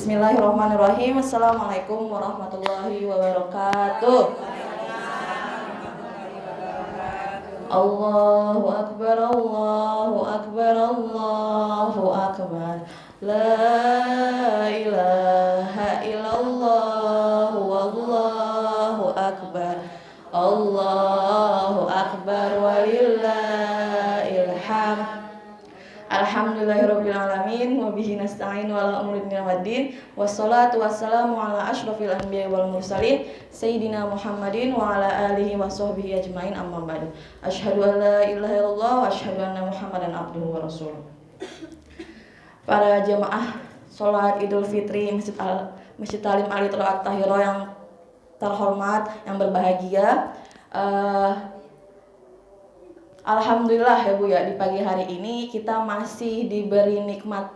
Bismillahirrahmanirrahim. Assalamualaikum warahmatullahi wabarakatuh. Allahu akbar, Allahu akbar, Allahu akbar. La ilaha illallah, wallahu akbar. Allahu akbar walillahil hamd. Alhamdulillahirabbil alamin wa bihi nasta'in wa ala umuri dunya waddin. Wassalatu wassalamu ala asyrofil anbiya'i wal mursalin sayyidina Muhammadin wa ala alihi wa sahbihi ajmain, amma ba'du. Asyhadu an la ilaha illallah wa asyhadu anna Muhammadan abduhu wa rasuluh. Para jemaah salat Idul Fitri Masjid Talim Aliyatul At-Tahirah yang terhormat, yang berbahagia, alhamdulillah ya Bu ya, di pagi hari ini kita masih diberi nikmat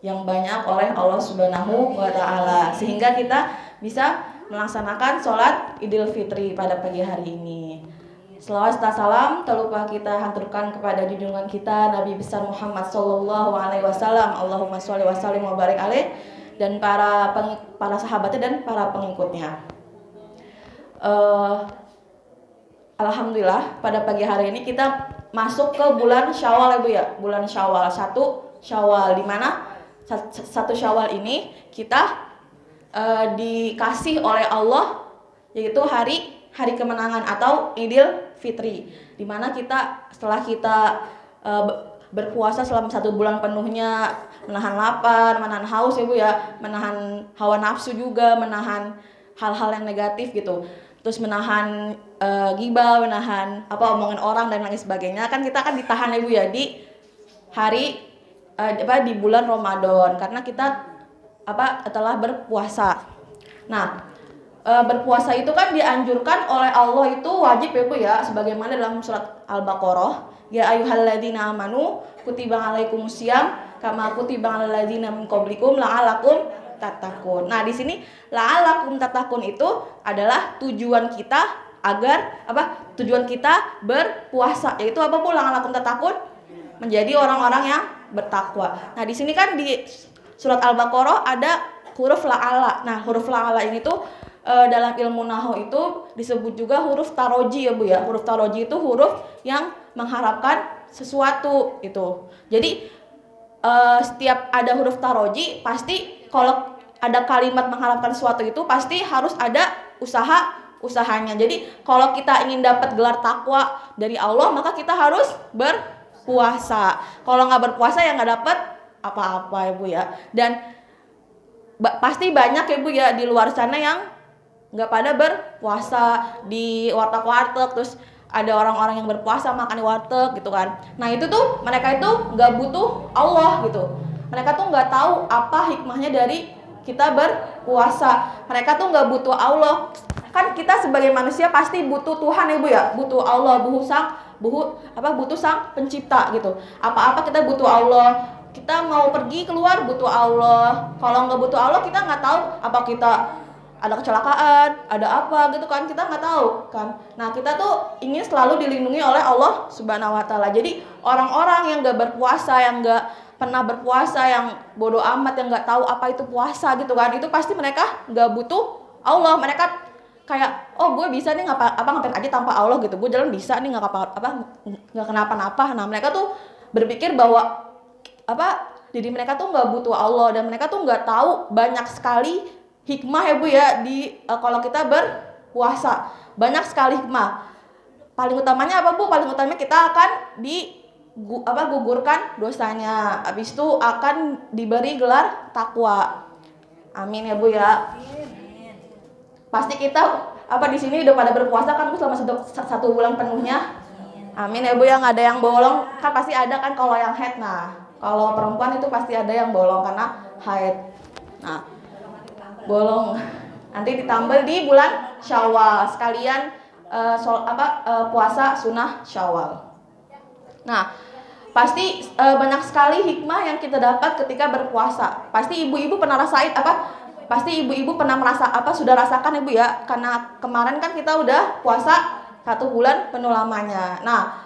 yang banyak oleh Allah Subhanahu wa Ta'ala, sehingga kita bisa melaksanakan sholat Idul Fitri pada pagi hari ini. Selawat serta salam tak lupa kita haturkan kepada junjungan kita Nabi besar Muhammad sallallahu alaihi wasallam. Allahumma sholli wa sallim wa barik alaih, dan para sahabatnya dan para pengikutnya. Alhamdulillah pada pagi hari ini kita masuk ke bulan Syawal ya Bu ya, bulan Syawal, 1 Syawal, di mana 1 Syawal ini kita dikasih oleh Allah yaitu hari kemenangan atau Idul Fitri, di mana kita setelah kita berpuasa selama 1 bulan penuhnya, menahan lapar, menahan haus ya Bu ya, menahan hawa nafsu juga, menahan hal-hal yang negatif gitu. Terus menahan ghibah, menahan omongan orang dan lain sebagainya. Kan kita akan ditahan ya Bu ya di hari di bulan Ramadan, karena kita telah berpuasa. Nah, berpuasa itu kan dianjurkan oleh Allah, itu wajib ya Bu ya, sebagaimana dalam surat Al-Baqarah, ya ayyuhalladzina amanu kutiba alaikumusiyam kama kutiba alal ladzina min qablikum la'alakum tatakun. Nah, di sini la'alakum tatakun itu adalah tujuan kita agar tujuan kita berpuasa, yaitu apa Bu? La'alakum tatakun, menjadi orang-orang yang bertakwa. Nah, di sini kan di surat Al-Baqarah ada huruf la'ala. Nah, huruf la'ala ini tuh dalam ilmu nahwu itu disebut juga huruf taroji ya Bu ya. Huruf taroji itu huruf yang mengharapkan sesuatu itu. Jadi setiap ada huruf taroji, pasti kalau ada kalimat mengharapkan sesuatu itu pasti harus ada usahanya. Jadi kalau kita ingin dapat gelar takwa dari Allah, maka kita harus berpuasa. Kalau nggak berpuasa ya nggak dapat apa-apa ya Bu ya. Dan pasti banyak ya Bu ya di luar sana yang nggak pada berpuasa, di warteg-warteg, terus ada orang-orang yang berpuasa makan di warteg gitu kan. Nah itu tuh mereka itu nggak butuh Allah gitu. Mereka tuh nggak tahu apa hikmahnya dari kita berpuasa. Mereka tuh nggak butuh Allah. Kan kita sebagai manusia pasti butuh Tuhan ya Bu ya, butuh Allah, butuh Sang Pencipta gitu. Apa-apa kita butuh Allah. Kita mau pergi keluar butuh Allah. Kalau nggak butuh Allah, kita nggak tahu apa kita ada kecelakaan, ada apa gitu kan, kita nggak tahu kan. Nah kita tuh ingin selalu dilindungi oleh Allah Subhanahu Wa Taala. Jadi orang-orang yang nggak berpuasa, yang nggak pernah berpuasa, yang bodoh amat, yang nggak tahu apa itu puasa gitu kan, itu pasti mereka nggak butuh Allah. Mereka kayak, oh gue bisa nih ngapain aja tanpa Allah gitu, gue jalan bisa nih nggak kenapa-napa. Nah mereka tuh berpikir bahwa diri mereka tuh nggak butuh Allah, dan mereka tuh nggak tahu banyak sekali hikmah ya Bu ya di kalau kita berpuasa. Banyak sekali hikmah. Paling utamanya apa Bu? Paling utamanya kita akan gugurkan dosanya. Habis itu akan diberi gelar takwa. Amin ya Bu ya. Pasti kita di sini udah pada berpuasa kan Bu selama 1 bulan penuhnya. Amin ya Bu, yang ada yang bolong kan pasti ada kan kalau yang haid. Nah, kalau perempuan itu pasti ada yang bolong karena haid. Nah, bolong nanti ditambah di bulan Syawal sekalian puasa sunnah Syawal. Nah, pasti banyak sekali hikmah yang kita dapat ketika berpuasa. Pasti ibu-ibu pernah rasain pasti ibu-ibu pernah merasa sudah rasakan Ibu ya, karena kemarin kan kita udah puasa 1 bulan penuh lamanya. Nah,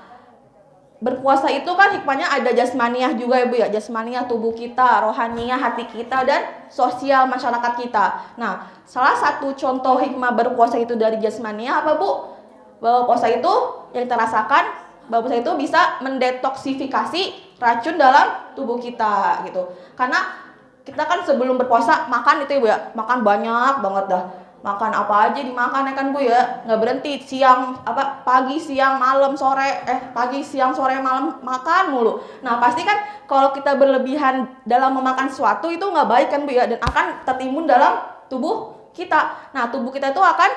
berpuasa itu kan hikmahnya ada jasmaniah juga ya Bu ya, jasmaniah tubuh kita, rohaniah hati kita, dan sosial masyarakat kita. Nah, salah satu contoh hikmah berpuasa itu dari jasmaniah apa Bu? Bahwa puasa itu yang kita rasakan, bahwa puasa itu bisa mendetoksifikasi racun dalam tubuh kita gitu. Karena kita kan sebelum berpuasa makan itu ya Bu ya, makan banyak banget dah. Makan apa aja dimakan ya kan Bu ya, nggak berhenti, siang pagi siang malam sore pagi siang sore malam makan mulu. Nah pasti kan kalau kita berlebihan dalam memakan sesuatu itu nggak baik kan Bu ya, dan akan tertimbun dalam tubuh kita. Nah tubuh kita itu akan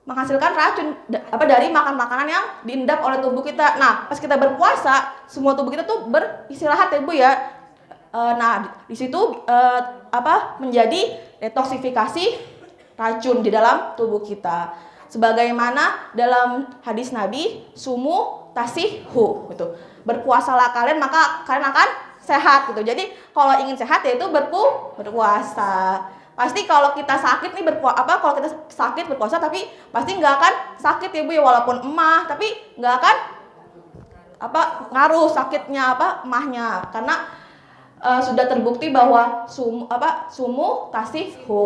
menghasilkan racun dari makan makanan yang diendap oleh tubuh kita. Nah pas kita berpuasa semua tubuh kita tuh beristirahat ya Bu ya. Nah di situ menjadi detoksifikasi racun di dalam tubuh kita. Sebagaimana dalam hadis Nabi, sumu tasihu gitu. Berpuasalah kalian maka kalian akan sehat gitu. Jadi kalau ingin sehat yaitu berpuasa. Pasti kalau kita sakit nih kalau kita sakit berpuasa tapi pasti nggak akan sakit ya Bu ya, walaupun emah tapi nggak akan ngaruh sakitnya emahnya, karena sudah terbukti bahwa sumu tasihu.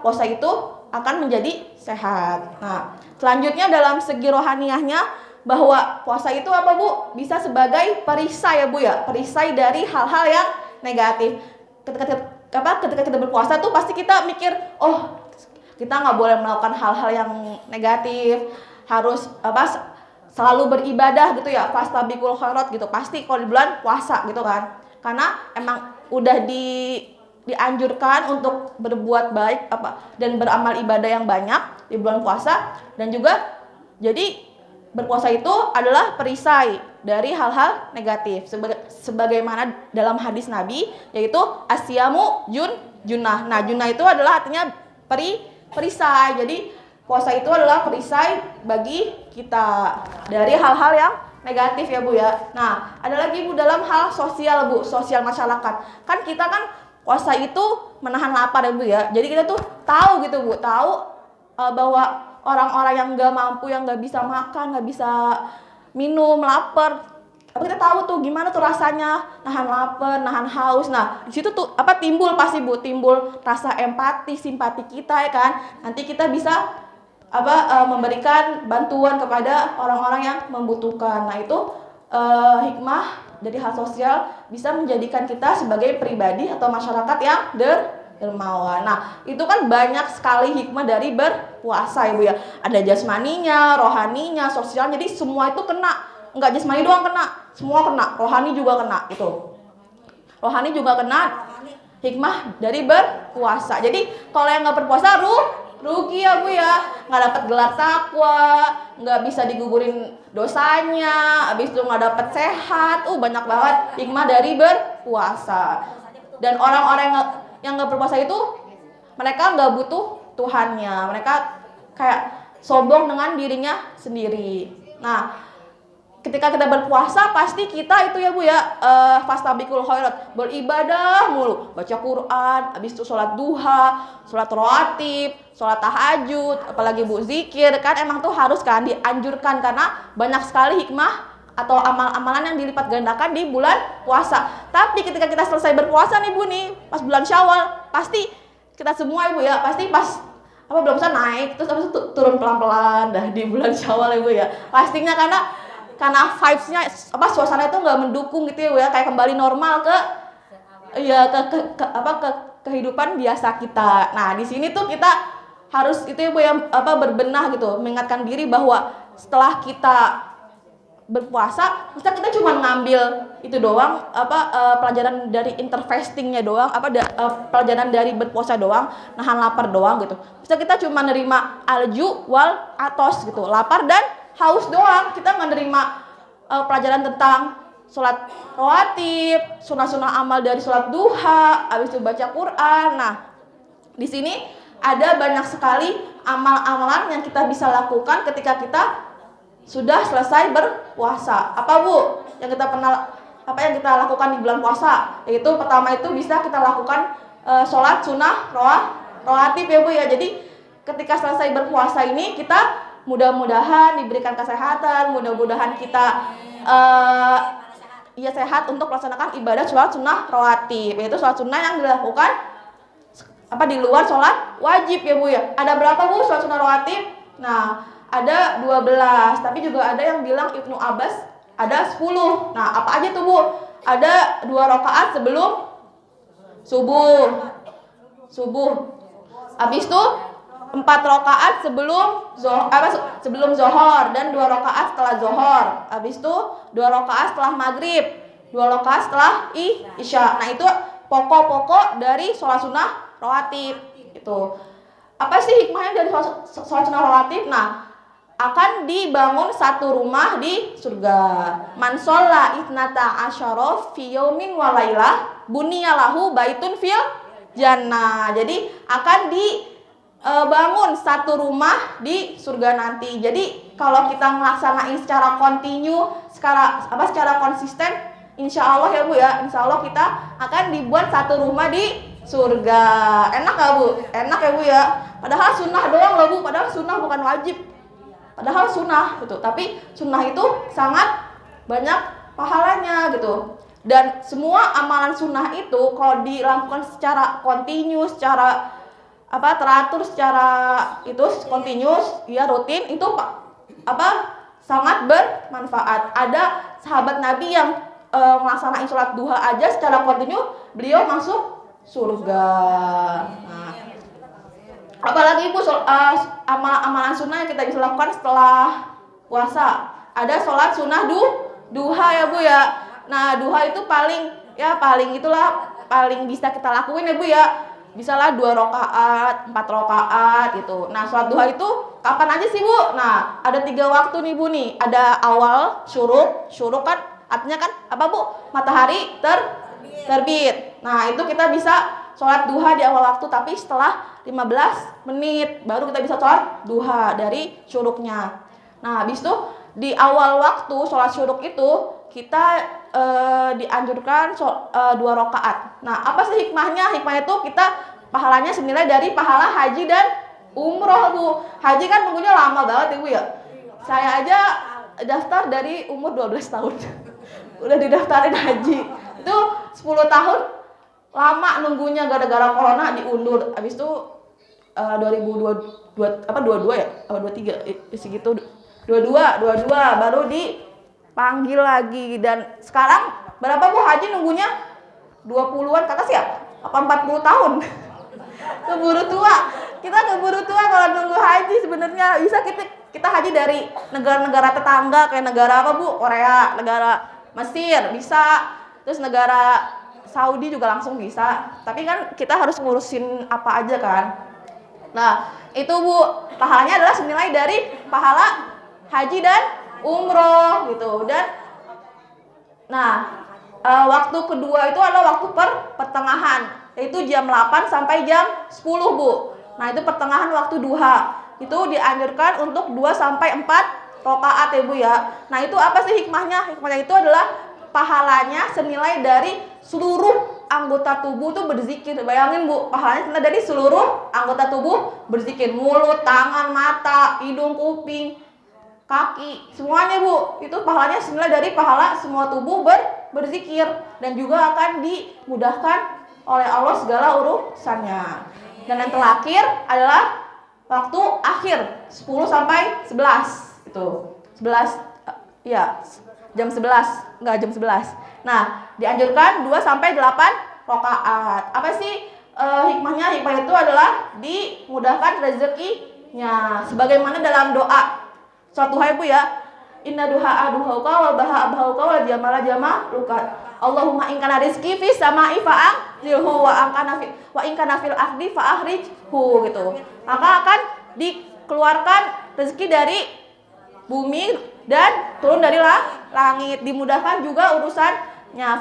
Puasa itu akan menjadi sehat. Nah, selanjutnya dalam segi rohaniahnya bahwa puasa itu apa Bu? Bisa sebagai perisai ya Bu ya, perisai dari hal-hal yang negatif. Ketika kita berpuasa tuh pasti kita mikir, oh kita nggak boleh melakukan hal-hal yang negatif, harus selalu beribadah gitu ya, fastabiqul khairat gitu. Pasti kalau di bulan puasa gitu kan, karena emang udah dianjurkan untuk berbuat baik dan beramal ibadah yang banyak di bulan puasa. Dan juga jadi berpuasa itu adalah perisai dari hal-hal negatif sebagaimana dalam hadis Nabi, yaitu asyamu junnah. Nah junnah itu adalah artinya perisai. Jadi puasa itu adalah perisai bagi kita dari hal-hal yang negatif ya Bu ya. Nah ada lagi Bu dalam hal sosial Bu, sosial masyarakat. Kan kita kan puasa itu menahan lapar ya Bu ya. Jadi kita tuh tahu gitu Bu, bahwa orang-orang yang nggak mampu, yang nggak bisa makan, nggak bisa minum, lapar. Tapi kita tahu tuh gimana tuh rasanya nahan lapar, nahan haus. Nah di situ tuh timbul pasti Bu, timbul rasa empati, simpati kita ya kan. Nanti kita bisa memberikan bantuan kepada orang-orang yang membutuhkan. Nah itu hikmah dari hal sosial bisa menjadikan kita sebagai pribadi atau masyarakat yang dermawan. Nah, itu kan banyak sekali hikmah dari berpuasa ya Bu ya. Ada jasmaninya, rohaninya, sosial. Jadi semua itu kena. Enggak jasmani doang kena, semua kena. Rohani juga kena gitu. Rohani juga kena hikmah dari berpuasa. Jadi kalau yang nggak berpuasa rugi ya Bu ya, nggak dapat gelar takwa, nggak bisa digugurin dosanya, habis itu nggak dapat sehat. Banyak banget hikmah dari berpuasa. Dan orang-orang yang nggak berpuasa itu mereka nggak butuh Tuhannya, mereka kayak sombong dengan dirinya sendiri. Nah ketika kita berpuasa pasti kita itu ya Bu ya, fastabiqul khairat, beribadah mulu, baca Quran, habis itu sholat duha, sholat rawatib, sholat tahajud, apalagi Bu zikir kan emang tuh harus kan dianjurkan, karena banyak sekali hikmah atau amal-amalan yang dilipat gandakan di bulan puasa. Tapi ketika kita selesai berpuasa nih Bu nih, pas bulan Syawal, pasti kita semua ya Bu ya, pasti pas belum bisa naik, terus habis itu turun pelan-pelan dah di bulan Syawal ya Bu ya. Pastinya karena vibes-nya suasana itu nggak mendukung gitu ya, kayak kembali normal ke kehidupan biasa kita. Nah di sini tuh kita harus itu ya Bu yang berbenah gitu, mengingatkan diri bahwa setelah kita berpuasa kita cuma ngambil itu doang, pelajaran dari interfastingnya doang, pelajaran dari berpuasa doang, nahan lapar doang gitu. Kita cuma nerima alju wal atos gitu, lapar dan haus doang. Kita nggak nerima pelajaran tentang sholat rawatib, sunah-sunah amal dari sholat duha, habis itu baca Quran. Nah di sini ada banyak sekali amal-amalan yang kita bisa lakukan ketika kita sudah selesai berpuasa. Apa Bu yang kita lakukan di bulan puasa? Yaitu pertama itu bisa kita lakukan sholat sunnah rawatib ya Bu ya. Jadi ketika selesai berpuasa ini kita mudah-mudahan diberikan kesehatan, mudah-mudahan kita sehat untuk melaksanakan ibadah sholat sunnah rawatib, yaitu sholat sunnah yang dilakukan di luar sholat wajib ya Bu ya. Ada berapa Bu sholat sunnah rawatib? Nah, ada 12, tapi juga ada yang bilang Ibnu Abbas ada 10. Nah, apa aja tuh Bu? Ada 2 rakaat sebelum subuh. Habis itu 4 rakaat sebelum zohor dan 2 rakaat setelah zohor. Habis itu 2 rakaat setelah maghrib, 2 rakaat setelah isya. Nah, itu pokok-pokok dari sholat sunnah rawatib. Itu apa sih hikmahnya dari sholat sunnah rawatib? Nah, akan dibangun satu rumah di surga. Man sholla itnata asyara fi yaumin wa lailah bunyalahu baitun fil jannah. Jadi akan dibangun satu rumah di surga nanti. Jadi kalau kita melaksanain secara kontinu, secara konsisten, insya Allah ya Bu ya, insya Allah kita akan dibuat satu rumah di surga. Enak gak Bu? Enak ya Bu ya. Padahal sunnah doang loh Bu, padahal sunnah bukan wajib. Padahal sunnah gitu, tapi sunnah itu sangat banyak pahalanya gitu. Dan semua amalan sunnah itu kalau dilakukan secara kontinu, secara teratur, secara itu continuous, ya rutin, itu sangat bermanfaat. Ada sahabat Nabi yang melaksanakan sholat duha aja secara kontinu, beliau masuk surga. Nah, apalagi Bu, amalan sunnah yang kita bisa lakukan setelah puasa. Ada sholat sunnah duha ya Bu ya. Nah, duha itu paling bisa kita lakuin ya Bu ya. Bisalah 2 rakaat, 4 rakaat gitu. Nah, sholat duha itu kapan aja sih Bu? Nah, ada 3 waktu nih Bu nih. Ada awal syuruk kan artinya kan apa Bu? Matahari terbit. Nah, itu kita bisa sholat duha di awal waktu, tapi setelah 15 menit baru kita bisa sholat duha dari syuruknya. Nah, habis itu di awal waktu sholat syuruk itu kita dianjurkan 2 rakaat. Nah, apa sih hikmahnya? Hikmahnya itu kita pahalanya senilai dari pahala haji dan umroh Bu. Haji kan tunggunya lama banget ya Bu ya. Saya aja daftar dari umur 12 tahun. Udah didaftarin haji. Itu 10 tahun lama nunggunya gara-gara corona diundur. Habis itu 2022 ya? Apa 23? Segitu 22 baru dipanggil lagi. Dan sekarang berapa Bu haji nunggunya? 20-an ke atas ya? Apa 40 tahun? Keburu tua. Kita keburu tua kalau nunggu haji sebenarnya. Bisa kita haji dari negara-negara tetangga kayak negara apa Bu? Korea, negara Mesir bisa. Terus negara Saudi juga langsung bisa. Tapi kan kita harus ngurusin apa aja kan. Nah, itu Bu, pahalanya adalah senilai dari pahala haji dan umroh gitu. Dan waktu kedua itu adalah waktu pertengahan, yaitu jam 8 sampai jam 10 Bu. Nah, itu pertengahan waktu duha. Itu dianjurkan untuk 2 sampai 4 rakaat ya Bu ya. Nah, itu apa sih hikmahnya? Hikmahnya itu adalah pahalanya senilai dari seluruh anggota tubuh tuh berzikir. Bayangin Bu, pahalanya senilai dari seluruh anggota tubuh berzikir. Mulut, tangan, mata, hidung, kuping, kaki, semuanya Bu. Itu pahalanya senilai dari pahala semua tubuh berzikir. Dan juga akan dimudahkan oleh Allah segala urusannya. Dan yang terakhir adalah waktu akhir 10 sampai 11. Itu 11 jam 11, enggak jam 11. Nah, dianjurkan 2 sampai 8 rakaat. Apa sih hikmahnya? Hikmah itu adalah dimudahkan rezekinya. Sebagaimana dalam doa suatu duha Bu ya. Inna duha duhauka wa baha bahauka wa jamala jamaluka. Allahumma in kana rizqi fis sama'i fa'anzilhu wa in kana fil ardi fa'akhrijhu gitu. Maka akan dikeluarkan rezeki dari bumi dan turun dari langit. Dimudahkan juga urusannya.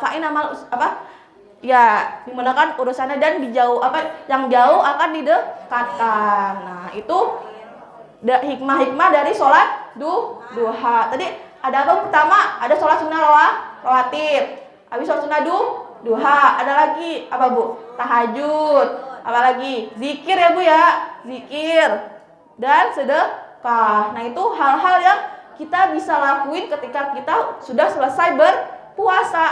Dimudahkan urusannya dan yang jauh akan didekatkan. Nah, itu hikmah-hikmah dari sholat duha. Tadi ada apa? Pertama, ada sholat sunnah rawatib. Habis sholat sunnah duha, ada lagi apa Bu? Tahajud. Apa lagi? Zikir ya Bu ya. Zikir dan berkah. Nah itu hal-hal yang kita bisa lakuin ketika kita sudah selesai berpuasa.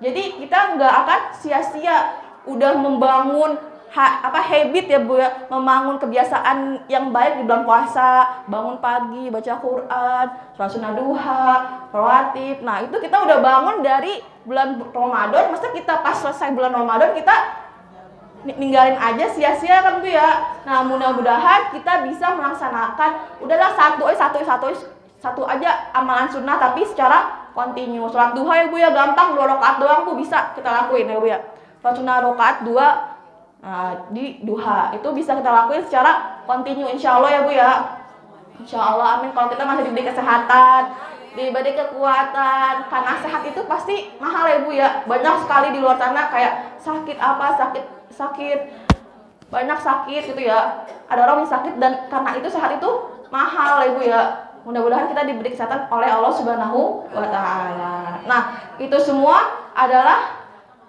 Jadi kita nggak akan sia-sia udah membangun habit ya Bu ya, membangun kebiasaan yang baik di bulan puasa, bangun pagi, baca Quran, sholat sunnah duha, rawatib. Nah itu kita udah bangun dari bulan Ramadan, masa kita pas selesai bulan Ramadan kita ninggalin aja sia-sia kan Bu ya. Nah mudah-mudahan kita bisa melaksanakan udahlah satu aja amalan sunnah tapi secara kontinu. Sholat duha ya Bu ya, gampang 2 rakaat doang Bu bisa kita lakuin ya Bu ya. Sholat sunnah rakaat 2 di duha itu bisa kita lakuin secara kontinu insya Allah ya Bu ya. Insya Allah amin. Kalau kita masih diberi kesehatan, diberi kekuatan, karena sehat itu pasti mahal ya Bu ya. Banyak sekali di luar sana kayak sakit banyak sakit gitu ya. Ada orang yang sakit dan karena itu sehat itu mahal ya Bu ya. Mudah-mudahan kita diberi kesehatan oleh Allah Subhanahu wa Ta'ala. Nah, itu semua adalah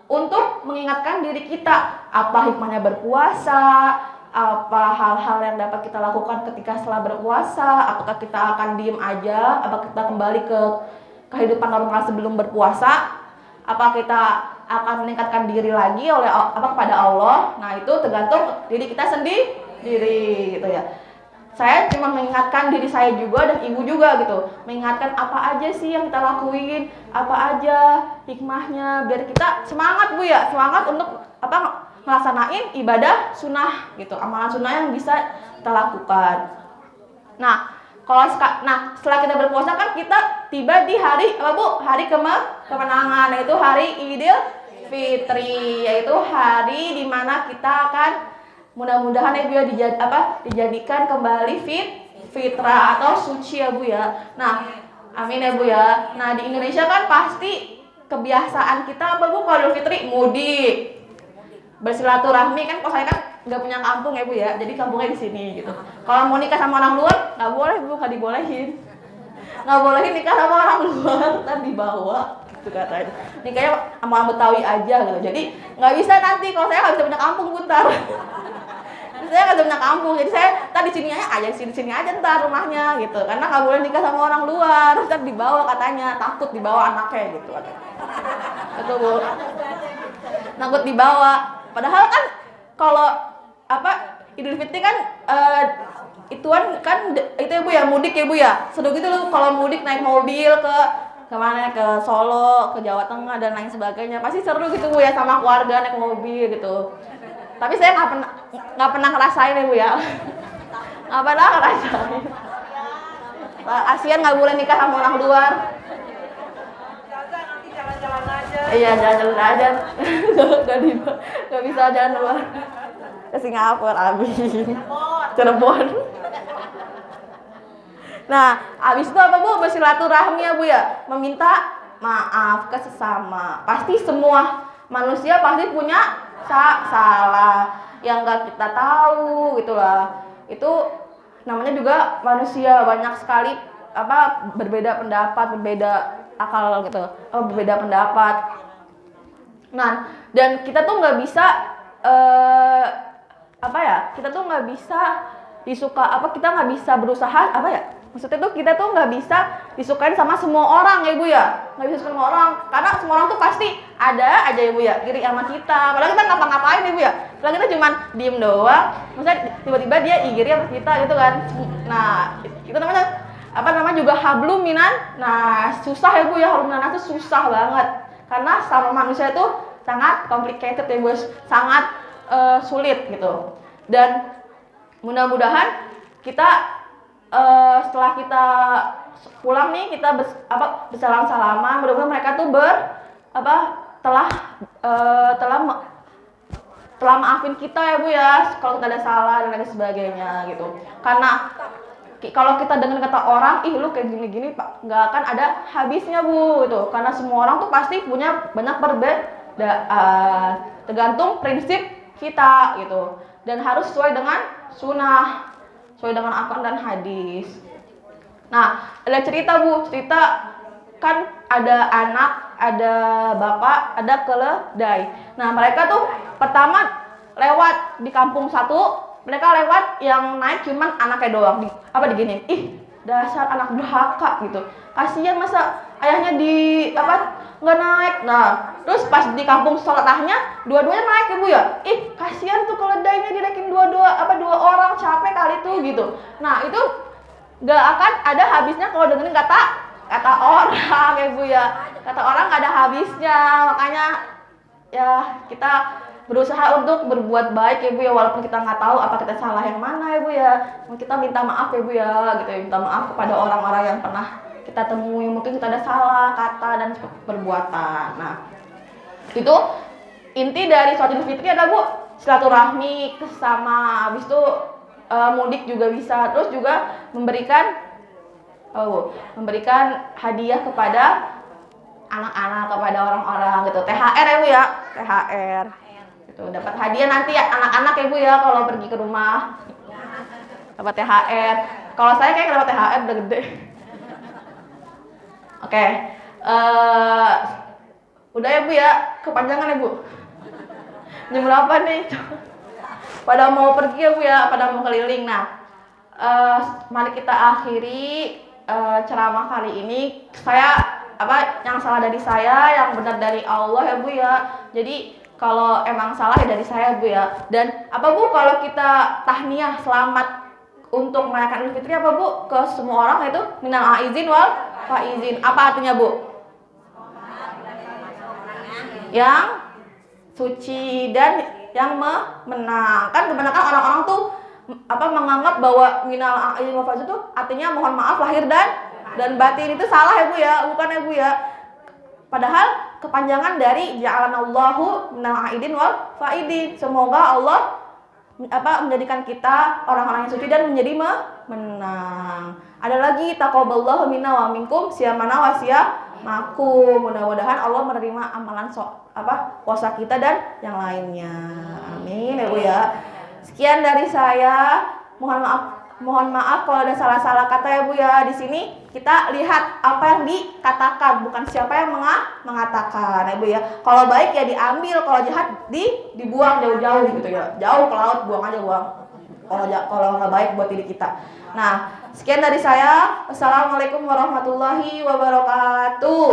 untuk mengingatkan diri kita apa hikmahnya berpuasa, apa hal-hal yang dapat kita lakukan ketika setelah berpuasa, apakah kita akan diem aja, apakah kita kembali ke kehidupan normal sebelum berpuasa, apa kita akan meningkatkan diri lagi oleh kepada Allah. Nah itu tergantung diri kita sendiri gitu ya. Saya cuma mengingatkan diri saya juga dan ibu juga gitu, mengingatkan apa aja sih yang kita lakuin, apa aja hikmahnya biar kita semangat Bu ya, semangat untuk melaksanain ibadah sunnah gitu, amalan sunnah yang bisa kita lakukan. Nah setelah kita berpuasa kan kita tiba di hari apa Bu? Hari kemenangan, yaitu hari Idul Fitri, yaitu hari dimana kita akan mudah-mudahan ya Bu ya dijadikan kembali fitrah atau suci ya Bu ya. Nah, amin ya Bu ya. Nah, di Indonesia kan pasti kebiasaan kita apa Bu kalau Idul Fitri mudik. Bersilaturahmi kan kalau saya kan nggak punya kampung ya Bu ya. Jadi kampungnya di sini gitu. Kalau mau nikah sama orang luar nggak boleh Bu, nggak dibolehin. Nggak bolehin nikah sama orang luar, ntar dibawa gitu katanya. Nikahnya sama orang Betawi aja gitu. Jadi nggak bisa nanti kalau saya nggak bisa punya kampung bentar. Saya nggak punya kampung, jadi saya tadi sini aja ntar rumahnya gitu, karena nggak boleh nikah sama orang luar, ntar dibawa katanya, takut dibawa anaknya gitu katanya. Betul Bu, takut dibawa. Padahal kan kalau Idul Fitri kan itu ya Bu ya, mudik ya Bu ya, seru gitu loh kalau mudik naik mobil kemana, ke Solo, ke Jawa Tengah dan lain sebagainya, pasti seru gitu Bu ya sama keluarga naik mobil gitu. Tapi saya nggak pernah ngerasain ya Bu ya, nggak pernah ngerasain. Asian nggak boleh nikah sama orang luar. Jalan-jalan aja. Iya jalan-jalan aja, nggak bisa jalan luar. Ke Singapura abis, Cirebon. Nah, abis itu apa Bu? Bersilaturahmi ya Bu ya, meminta maaf ke sesama. Pasti semua manusia pasti punya salah yang nggak kita tahu gitulah. Itu namanya juga manusia, banyak sekali berbeda pendapat, berbeda akal gitu, berbeda pendapat. Nah, dan kita tuh nggak bisa kita tuh nggak bisa kita nggak bisa berusaha maksudnya tuh kita tuh nggak bisa disukain sama semua orang ya Bu ya, nggak bisa sama semua orang, karena semua orang tuh pasti ada aja ya Bu ya iri sama kita, padahal kita ngapa-ngapain ya Bu ya, padahal kita cuma diem doang, maksudnya tiba-tiba dia iri sama kita gitu kan. Nah itu namanya juga hablum minan, nah susah ya Bu ya, hablum minan itu susah banget, karena sama manusia itu sangat complicated ya Bu, sangat sulit gitu. Dan mudah-mudahan kita setelah kita pulang nih kita bersalam-salaman, mudah-mudahan mereka tuh telah maafin kita ya Bu ya kalau kita ada salah dan lain sebagainya gitu. Karena kalau kita dengar kata orang, ih lu kayak gini-gini Pak, nggak akan ada habisnya Bu gitu. Karena semua orang tuh pasti punya banyak perbedaan, tergantung prinsip kita gitu, dan harus sesuai dengan sunnah, sesuai dengan Al-Quran dan hadis. Nah, ada cerita Bu, kan ada anak, ada bapak, ada keledai. Nah, mereka tuh pertama lewat di kampung satu, mereka lewat yang naik cuman anaknya doang, diginiin, ih dasar anak durhaka gitu. Kasihan masa ayahnya nggak naik. Nah, terus pas di kampung sholatahnya dua-duanya naik ya Bu ya. Ih, kasihan tuh keledainya dinaikin dua orang, capek kali tuh gitu. Nah, itu nggak akan ada habisnya kalau dengerin kata orang ya Bu ya. Kata orang nggak ada habisnya. Makanya ya kita berusaha untuk berbuat baik ya Bu ya, walaupun kita nggak tahu apa kita salah yang mana ya Bu ya. Kita minta maaf ya Bu ya, gitu ya, minta maaf kepada orang-orang yang pernah kita temui, mungkin kita ada salah kata dan perbuatan. Nah, itu inti dari sholat Idul Fitri ada Bu, silaturahmi sama, habis itu mudik juga bisa, terus juga memberikan hadiah kepada anak-anak, kepada orang-orang gitu. THR ya Bu ya, THR. Gitu. Dapat hadiah nanti ya anak-anak ya Bu ya kalau pergi ke rumah. Dapat THR. Kalau saya kayak dapat THR udah gede. Oke. Udah ya Bu ya, kepanjangan ya Bu. Jam berapa nih? Pada mau pergi ya Bu ya, pada mau keliling. Nah, mari kita akhiri ceramah kali ini. Yang salah dari saya, yang benar dari Allah ya Bu ya. Jadi kalau emang salah ya dari saya Bu ya. Dan Bu kalau kita tahniah selamat untuk merayakan Idul Fitri Bu ke semua orang, itu minal aizin wal faizin. Apa artinya Bu? Yang suci dan yang menang. Kan kebanyakan orang-orang tuh menganggap bahwa minal aizin wal faizin itu artinya mohon maaf lahir dan batin. Itu salah ya Bu ya, bukan ya Bu ya. Padahal kepanjangan dari ja'alanallahu minal aidin wal faidin. Semoga Allah menjadikan kita orang-orang yang suci dan menjadi menang. Ada lagi taqabbalallahu minna wa minkum siyamana wa siyamakum. Mudah-mudahan Allah menerima amalan puasa kita dan yang lainnya. Amin ya Bu ya. Sekian dari saya. Mohon maaf kalau ada salah-salah kata ya Bu ya. Di sini kita lihat apa yang dikatakan, bukan siapa yang mengatakan ya Bu ya. Kalau baik ya diambil, kalau jahat dibuang jauh-jauh gitu ya. Jauh ke laut, buang aja buang. Kalau nggak baik buat diri kita. Nah, sekian dari saya. Assalamualaikum warahmatullahi wabarakatuh.